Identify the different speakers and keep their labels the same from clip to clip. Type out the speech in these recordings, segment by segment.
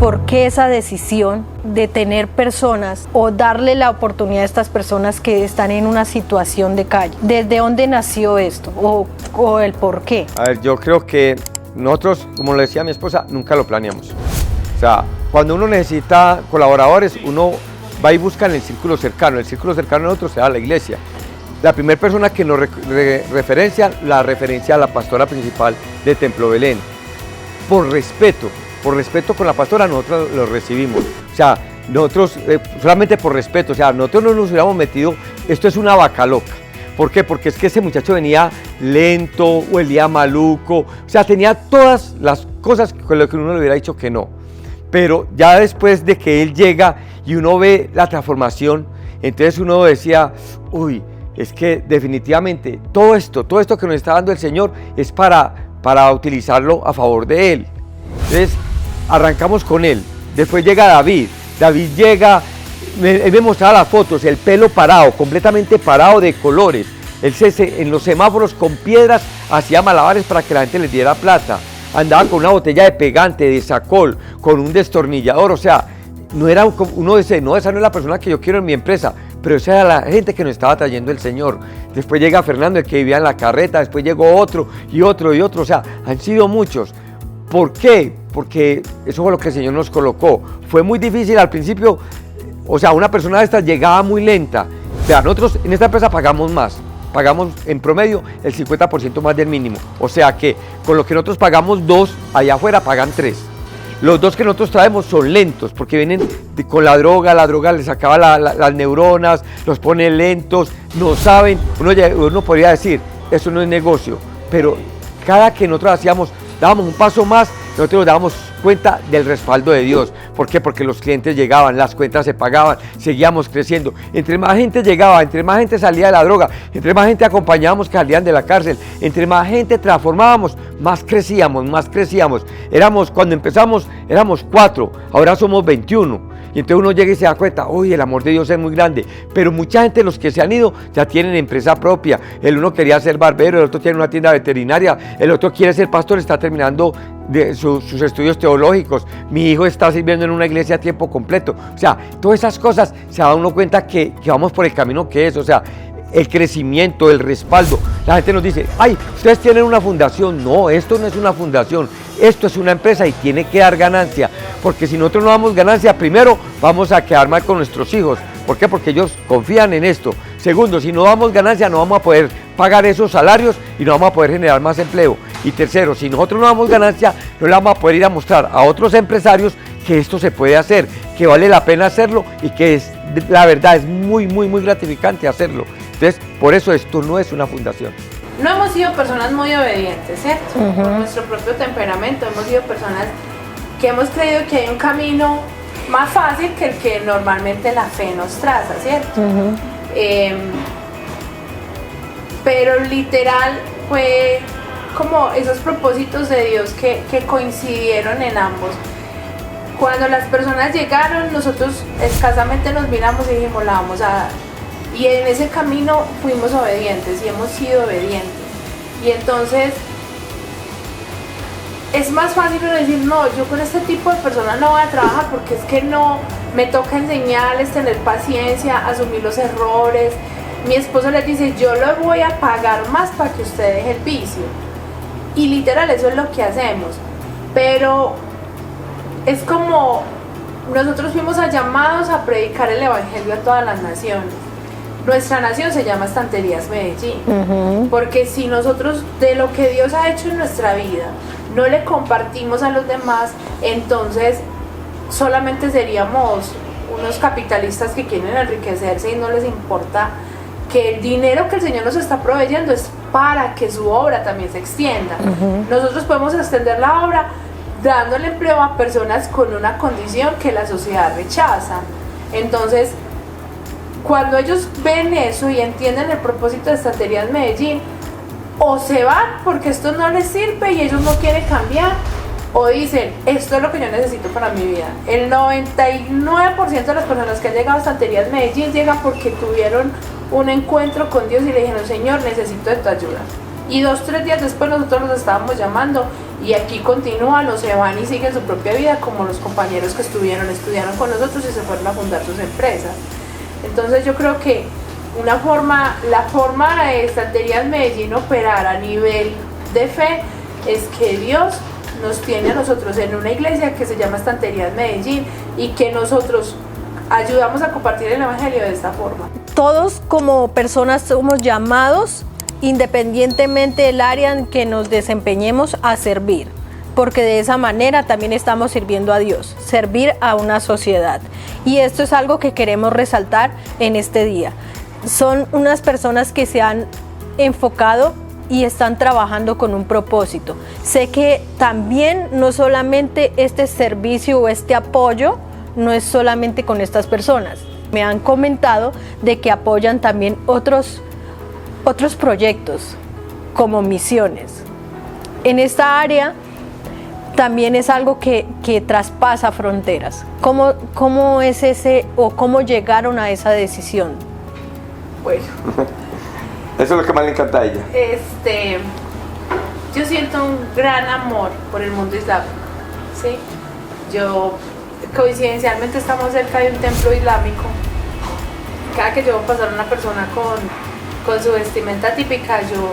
Speaker 1: por qué esa decisión de tener personas o darle la oportunidad a estas personas que están en una situación de calle. ¿Desde dónde nació esto o el por qué?
Speaker 2: A ver, yo creo que nosotros, como le decía a mi esposa, nunca lo planeamos. O sea, cuando uno necesita colaboradores, uno va y busca en el círculo cercano. El círculo cercano de nosotros se da la iglesia. La primera persona que nos referencia a la pastora principal de Templo Belén. Por respeto con la pastora, nosotros lo recibimos. O sea, nosotros, solamente por respeto, o sea, nosotros no nos hubiéramos metido, esto es una vaca loca. ¿Por qué? Porque es que ese muchacho venía lento, olía maluco, o sea, tenía todas las cosas con las que uno le hubiera dicho que no. Pero ya después de que él llega y uno ve la transformación, entonces uno decía, uy, es que definitivamente todo esto que nos está dando el Señor es para utilizarlo a favor de Él. Entonces arrancamos con Él, después llega David llega, él me mostraba las fotos, el pelo parado, completamente parado de colores, él en los semáforos con piedras hacía malabares para que la gente les diera plata, andaba con una botella de pegante, de Sacol, con un destornillador, o sea, no era, uno dice, no, esa no es la persona que yo quiero en mi empresa, pero esa era la gente que nos estaba trayendo el Señor. Después llega Fernando, el que vivía en la carreta, después llegó otro y otro y otro, o sea, han sido muchos. ¿Por qué? Porque eso fue lo que el Señor nos colocó. Fue muy difícil al principio, o sea, una persona de estas llegaba muy lenta. O sea, nosotros en esta empresa pagamos más, pagamos en promedio el 50% más del mínimo. O sea que con lo que nosotros pagamos 2, allá afuera pagan 3. Los 2 que nosotros traemos son lentos porque vienen con la droga les acaba las neuronas, los pone lentos, no saben. Uno podría decir, eso no es negocio, pero cada que nosotros dábamos un paso más, nosotros nos dábamos cuenta del respaldo de Dios. ¿Por qué? Porque los clientes llegaban, las cuentas se pagaban, seguíamos creciendo. Entre más gente llegaba, entre más gente salía de la droga, entre más gente acompañábamos que salían de la cárcel, entre más gente transformábamos, más crecíamos. Cuando empezamos, éramos 4, ahora somos 21. Y entonces uno llega y se da cuenta, uy, el amor de Dios es muy grande. Pero mucha gente, los que se han ido, ya tienen empresa propia. El uno quería ser barbero, el otro tiene una tienda veterinaria, el otro quiere ser pastor, está terminando sus estudios teológicos. Mi hijo está sirviendo en una iglesia a tiempo completo. O sea, todas esas cosas se da uno cuenta que vamos por el camino que es. O sea, el crecimiento, el respaldo. La gente nos dice, ay, ustedes tienen una fundación. No, esto no es una fundación, esto es una empresa y tiene que dar ganancia, porque si nosotros no damos ganancia, primero vamos a quedar mal con nuestros hijos. ¿Por qué? Porque ellos confían en esto. Segundo, si no damos ganancia, no vamos a poder pagar esos salarios y no vamos a poder generar más empleo. Y tercero, si nosotros no damos ganancia, no le vamos a poder ir a mostrar a otros empresarios que esto se puede hacer, que vale la pena hacerlo y que la verdad es muy gratificante hacerlo. Entonces, por eso esto no es una fundación.
Speaker 3: No hemos sido personas muy obedientes, ¿cierto? Por nuestro propio temperamento, hemos sido personas que hemos creído que hay un camino más fácil que el que normalmente la fe nos traza, ¿cierto? Pero literal fue como esos propósitos de Dios que coincidieron en ambos. Cuando las personas llegaron, nosotros escasamente nos miramos y dijimos, la vamos a dar. Y en ese camino fuimos obedientes y hemos sido obedientes. Y entonces es más fácil decir, no, yo con este tipo de personas no voy a trabajar porque es que no, me toca enseñarles, tener paciencia, asumir los errores. Mi esposo les dice, yo les voy a pagar más para que usted deje el vicio. Y literal, eso es lo que hacemos. Pero es como nosotros fuimos llamados a predicar el evangelio a todas las naciones. Nuestra nación se llama Estanterías Medellín, porque si nosotros de lo que Dios ha hecho en nuestra vida no le compartimos a los demás, entonces solamente seríamos unos capitalistas que quieren enriquecerse y no les importa que el dinero que el Señor nos está proveyendo es para que su obra también se extienda. Nosotros podemos extender la obra dándole empleo a personas con una condición que la sociedad rechaza. Entonces, cuando ellos ven eso y entienden el propósito de Estanterías Medellín, o se van porque esto no les sirve y ellos no quieren cambiar, o dicen, esto es lo que yo necesito para mi vida. El 99% de las personas que han llegado a Estanterías Medellín llegan porque tuvieron un encuentro con Dios y le dijeron, Señor, necesito de tu ayuda. Y 2 o 3 días después nosotros los estábamos llamando y aquí continúan o se van y siguen su propia vida, como los compañeros que estudiaron con nosotros y se fueron a fundar sus empresas. Entonces yo creo que la forma de Estanterías Medellín operar a nivel de fe es que Dios nos tiene a nosotros en una iglesia que se llama Estanterías Medellín y que nosotros ayudamos a compartir el evangelio de esta forma.
Speaker 1: Todos como personas somos llamados, independientemente del área en que nos desempeñemos, a servir, porque de esa manera también estamos sirviendo a Dios, servir a una sociedad. Y esto es algo que queremos resaltar en este día. Son unas personas que se han enfocado y están trabajando con un propósito. Sé que también no solamente este servicio o este apoyo no es solamente con estas personas. Me han comentado de que apoyan también otros proyectos como misiones. En esta área también es algo que traspasa fronteras. ¿Cómo es ese o cómo llegaron a esa decisión?
Speaker 3: Bueno,
Speaker 2: eso es lo que más le encanta a ella.
Speaker 3: Yo siento un gran amor por el mundo islámico, ¿sí? Coincidencialmente estamos cerca de un templo islámico. Cada que yo voy a pasar una persona con su vestimenta típica, yo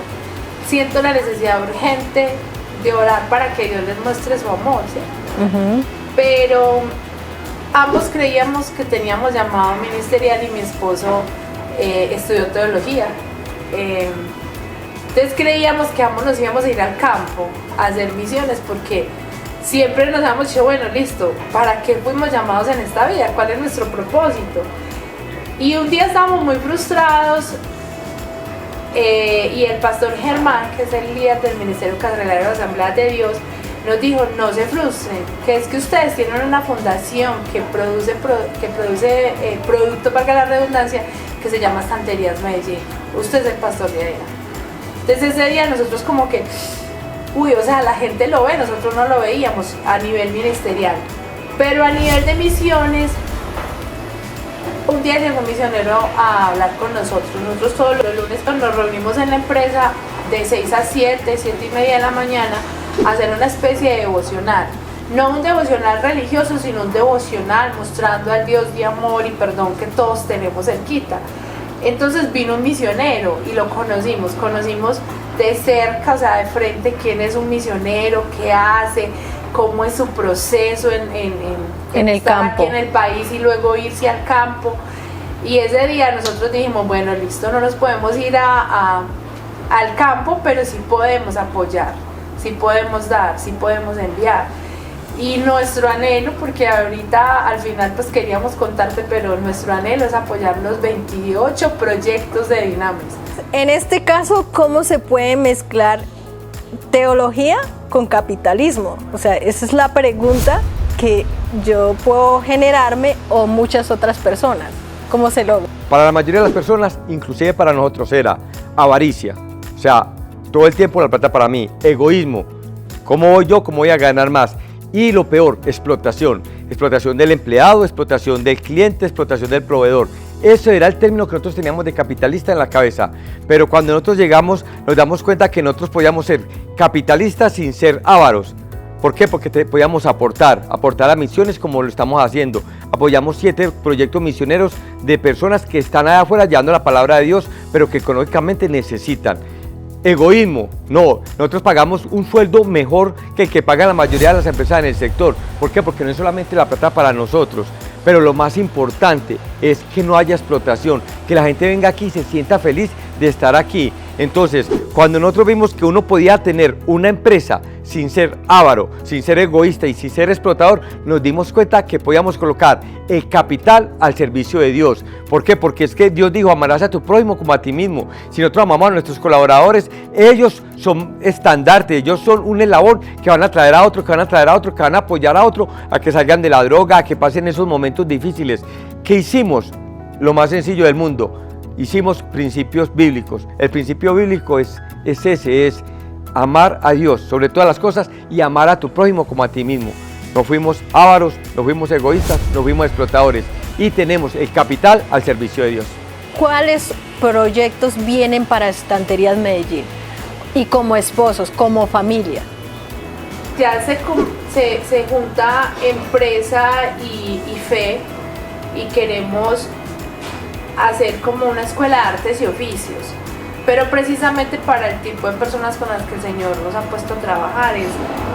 Speaker 3: siento la necesidad urgente de orar para que Dios les muestre su amor, ¿sí? Pero ambos creíamos que teníamos llamado ministerial y mi esposo estudió teología. Entonces creíamos que ambos nos íbamos a ir al campo a hacer misiones, porque siempre nos habíamos dicho, bueno, listo, ¿para qué fuimos llamados en esta vida? ¿Cuál es nuestro propósito? Y un día estábamos muy frustrados y el pastor Germán, que es el líder del Ministerio Carcelerario de la Asamblea de Dios, nos dijo, no se frustren, que es que ustedes tienen una fundación que produce producto, valga la redundancia, que se llama Estanterías Medellín. Usted es el pastor de allá. Entonces ese día nosotros como que, o sea, la gente lo ve, nosotros no lo veíamos a nivel ministerial. Pero a nivel de misiones, un día llegó un misionero a hablar con nosotros. Nosotros todos los lunes nos reunimos en la empresa de 6 a 7, 7 y media de la mañana, a hacer una especie de devocional. No un devocional religioso, sino un devocional mostrando al Dios de amor y perdón que todos tenemos cerquita. Entonces vino un misionero y lo conocimos de cerca, o sea, de frente, quién es un misionero, qué hace, cómo es su proceso en
Speaker 1: el
Speaker 3: estar
Speaker 1: campo,
Speaker 3: aquí en el país y luego irse al campo. Y ese día nosotros dijimos, bueno, listo, no nos podemos ir al campo, pero sí podemos apoyar, sí podemos dar, sí podemos enviar. Y nuestro anhelo, porque ahorita al final pues queríamos contarte, pero nuestro anhelo es apoyar los 28 proyectos de Dynamis.
Speaker 1: En este caso, ¿cómo se puede mezclar teología con capitalismo? O sea, esa es la pregunta que yo puedo generarme o muchas otras personas. ¿Cómo se logra?
Speaker 2: Para la mayoría de las personas, inclusive para nosotros, era avaricia. O sea, todo el tiempo la plata para mí, egoísmo. ¿Cómo voy yo? ¿Cómo voy a ganar más? Y lo peor, explotación. Explotación del empleado, explotación del cliente, explotación del proveedor. Eso era el término que nosotros teníamos de capitalista en la cabeza. Pero cuando nosotros llegamos, nos damos cuenta que nosotros podíamos ser capitalistas sin ser ávaros. ¿Por qué? Porque podíamos aportar a misiones como lo estamos haciendo. Apoyamos 7 proyectos misioneros de personas que están allá afuera llevando la palabra de Dios, pero que económicamente necesitan. Egoísmo, no, nosotros pagamos un sueldo mejor que el que pagan la mayoría de las empresas en el sector. ¿Por qué? Porque no es solamente la plata para nosotros, pero lo más importante es que no haya explotación, que la gente venga aquí y se sienta feliz de estar aquí. Entonces, cuando nosotros vimos que uno podía tener una empresa sin ser avaro, sin ser egoísta y sin ser explotador, nos dimos cuenta que podíamos colocar el capital al servicio de Dios. ¿Por qué? Porque es que Dios dijo, amarás a tu prójimo como a ti mismo. Si nosotros amamos a nuestros colaboradores, ellos son estandartes, ellos son un eslabón que van a traer a otro, que van a traer a otro, que van a apoyar a otro, a que salgan de la droga, a que pasen esos momentos difíciles. ¿Qué hicimos? Lo más sencillo del mundo. Hicimos principios bíblicos. El principio bíblico es amar a Dios sobre todas las cosas y amar a tu prójimo como a ti mismo. No fuimos ávaros, no fuimos egoístas, no fuimos explotadores y tenemos el capital al servicio de Dios.
Speaker 1: ¿Cuáles proyectos vienen para Estanterías Medellín? Y como esposos, como familia.
Speaker 3: Ya se junta empresa y fe, y queremos hacer como una escuela de artes y oficios, pero precisamente para el tipo de personas con las que el Señor nos ha puesto a trabajar. Es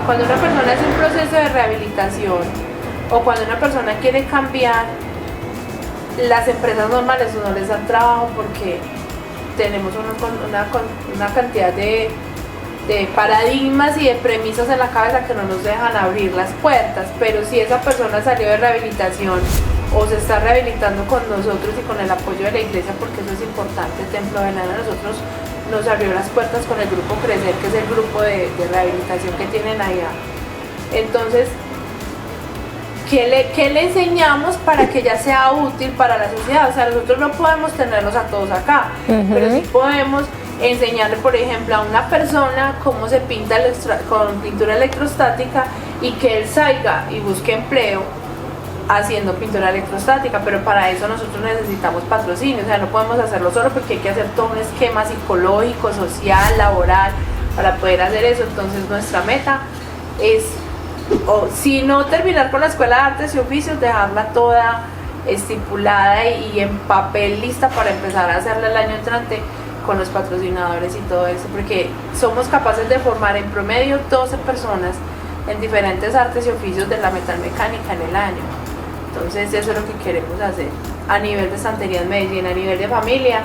Speaker 3: cuando una persona hace un proceso de rehabilitación o cuando una persona quiere cambiar, las empresas normales no les dan trabajo porque tenemos una cantidad de paradigmas y de premisas en la cabeza que no nos dejan abrir las puertas. Pero si esa persona salió de rehabilitación o se está rehabilitando con nosotros y con el apoyo de la iglesia, porque eso es importante, el Templo de Belén a nosotros nos abrió las puertas con el grupo Crecer, que es el grupo de rehabilitación que tienen allá. Entonces, ¿qué le enseñamos para que ella sea útil para la sociedad? O sea, nosotros no podemos tenerlos a todos acá, pero sí podemos enseñarle, por ejemplo, a una persona cómo se pinta con pintura electrostática, y que él salga y busque empleo haciendo pintura electrostática. Pero para eso nosotros necesitamos patrocinio, o sea, no podemos hacerlo solo, porque hay que hacer todo un esquema psicológico, social, laboral para poder hacer eso. Entonces nuestra meta es, si no terminar con la Escuela de Artes y Oficios, dejarla toda estipulada y en papel lista para empezar a hacerla el año entrante con los patrocinadores y todo eso, porque somos capaces de formar en promedio 12 personas en diferentes artes y oficios de la metalmecánica en el año. Entonces eso es lo que queremos hacer a nivel de Santería en Medellín, a nivel de familia,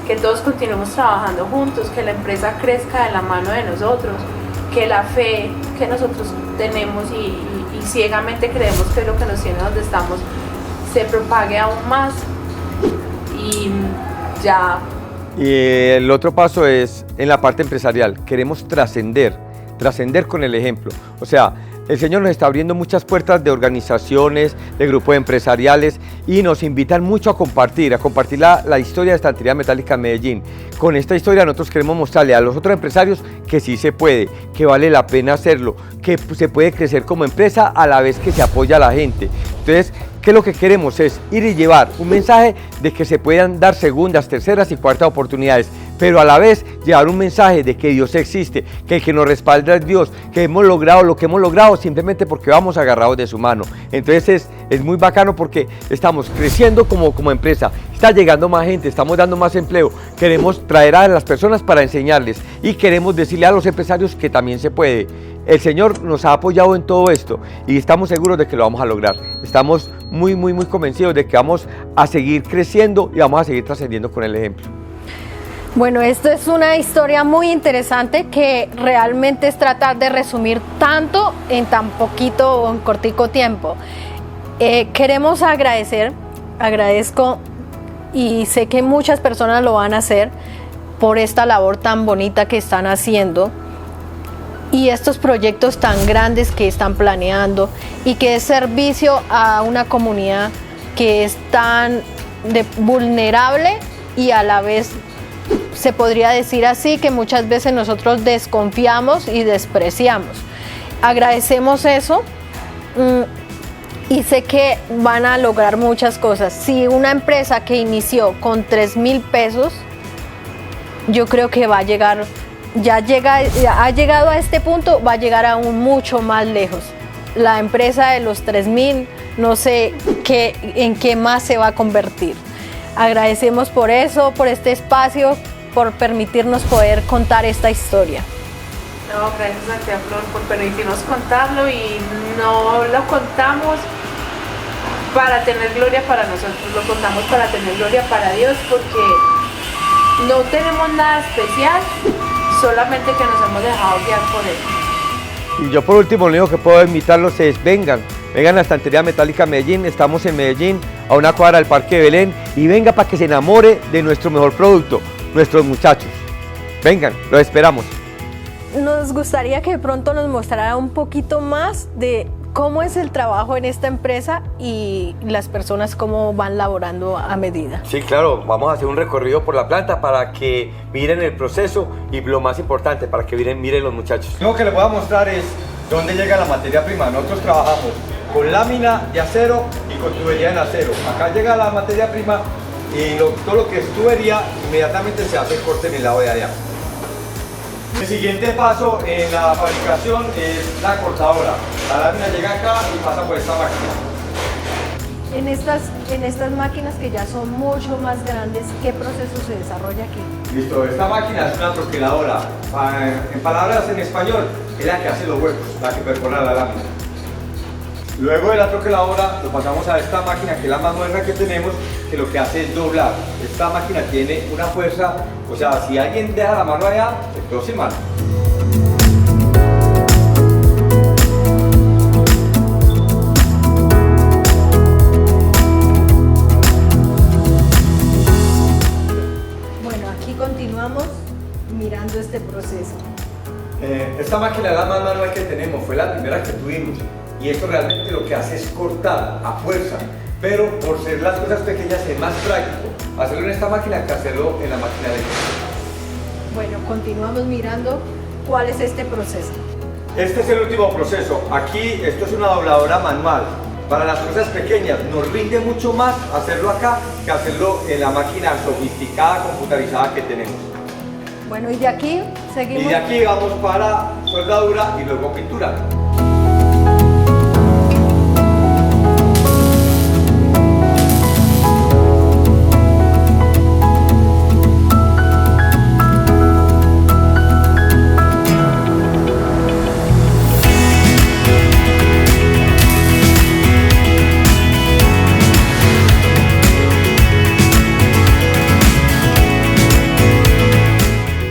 Speaker 3: que todos continuemos trabajando juntos, que la empresa crezca de la mano de nosotros, que la fe que nosotros tenemos y ciegamente creemos que es lo que nos tiene donde estamos, se propague aún más. Y ya.
Speaker 2: Y el otro paso es en la parte empresarial. Queremos trascender con el ejemplo. O sea, el Señor nos está abriendo muchas puertas de organizaciones, de grupos empresariales, y nos invitan mucho a compartir la historia de Estantería Metálica en Medellín. Con esta historia nosotros queremos mostrarle a los otros empresarios que sí se puede, que vale la pena hacerlo, que se puede crecer como empresa a la vez que se apoya a la gente. Entonces, ¿qué es lo que queremos? Es ir y llevar un mensaje de que se puedan dar segundas, terceras y cuartas oportunidades, pero a la vez llevar un mensaje de que Dios existe, que el que nos respalda es Dios, que hemos logrado lo que hemos logrado simplemente porque vamos agarrados de su mano. Entonces es muy bacano porque estamos creciendo como empresa, está llegando más gente, estamos dando más empleo, queremos traer a las personas para enseñarles y queremos decirle a los empresarios que también se puede. El Señor nos ha apoyado en todo esto y estamos seguros de que lo vamos a lograr. Estamos muy convencidos de que vamos a seguir creciendo y vamos a seguir trascendiendo con el ejemplo.
Speaker 1: Bueno, esto es una historia muy interesante que realmente es tratar de resumir tanto en tan poquito o en cortico tiempo. Queremos agradezco y sé que muchas personas lo van a hacer por esta labor tan bonita que están haciendo y estos proyectos tan grandes que están planeando y que es servicio a una comunidad que es tan vulnerable y a la vez se podría decir así que muchas veces nosotros desconfiamos y despreciamos. Agradecemos eso y sé que van a lograr muchas cosas. Si una empresa que inició con 3,000 pesos, yo creo que va a llegar, ha llegado a este punto, va a llegar aún mucho más lejos. La empresa de los 3,000, no sé en qué más se va a convertir. Agradecemos por eso, por este espacio, por permitirnos poder contar esta historia.
Speaker 3: No, gracias a ti, Flor, por permitirnos contarlo, y no lo contamos para tener gloria para nosotros, lo contamos para tener gloria para Dios, porque no tenemos nada especial, solamente que nos hemos dejado guiar por Él.
Speaker 2: Y yo por último, lo único que puedo invitarlos es vengan a Estantería Metálica Medellín. Estamos en Medellín, a una cuadra del Parque de Belén, y venga para que se enamore de nuestro mejor producto, nuestros muchachos. Vengan, los esperamos.
Speaker 1: Nos gustaría que de pronto nos mostrara un poquito más de cómo es el trabajo en esta empresa y las personas cómo van laborando a medida.
Speaker 2: Sí, claro, vamos a hacer un recorrido por la planta para que miren el proceso y lo más importante, para que miren los muchachos. Lo que les voy a mostrar es dónde llega la materia prima. Nosotros trabajamos con lámina de acero y con tubería en acero. Acá llega la materia prima y todo lo que es tubería, inmediatamente se hace el corte en el lado de allá. El siguiente paso en la fabricación es la cortadora. La lámina llega acá y pasa por esta máquina.
Speaker 1: En estas máquinas que ya son mucho más grandes, ¿qué proceso se desarrolla aquí?
Speaker 2: Listo, esta máquina es una troqueladora. En palabras en español, es la que hace los huecos, la que perfora la lámina. Luego de la troqueladora lo pasamos a esta máquina, que es la más moderna que tenemos, que lo que hace es doblar. Esta máquina tiene una fuerza, o sea, si alguien deja la mano allá, se quedó sin mano.
Speaker 1: Bueno, aquí continuamos mirando este proceso.
Speaker 2: Esta máquina es la más manual que tenemos, fue la primera que tuvimos. Y esto realmente lo que hace es cortar a fuerza, pero por ser las cosas pequeñas es más práctico hacerlo en esta máquina que hacerlo en la máquina de
Speaker 1: Bueno, continuamos mirando cuál es este proceso.
Speaker 2: Este es el último proceso. Aquí esto es una dobladora manual. Para las cosas pequeñas nos rinde mucho más hacerlo acá que hacerlo en la máquina sofisticada, computarizada que tenemos.
Speaker 1: Bueno, y de aquí seguimos.
Speaker 2: Y de aquí vamos para soldadura y luego pintura.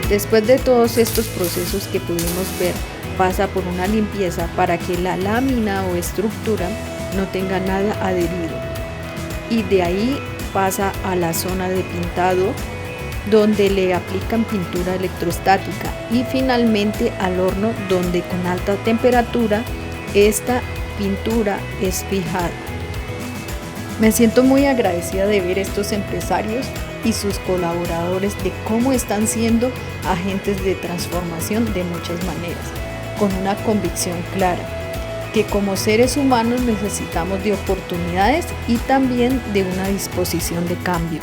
Speaker 4: Después de todos estos procesos que pudimos ver, pasa por una limpieza para que la lámina o estructura no tenga nada adherido. Y de ahí pasa a la zona de pintado, donde le aplican pintura electrostática, y finalmente al horno, donde con alta temperatura esta pintura es fijada. Me siento muy agradecida de ver estos empresarios y sus colaboradores de cómo están siendo agentes de transformación de muchas maneras, con una convicción clara, que como seres humanos necesitamos de oportunidades y también de una disposición de cambio.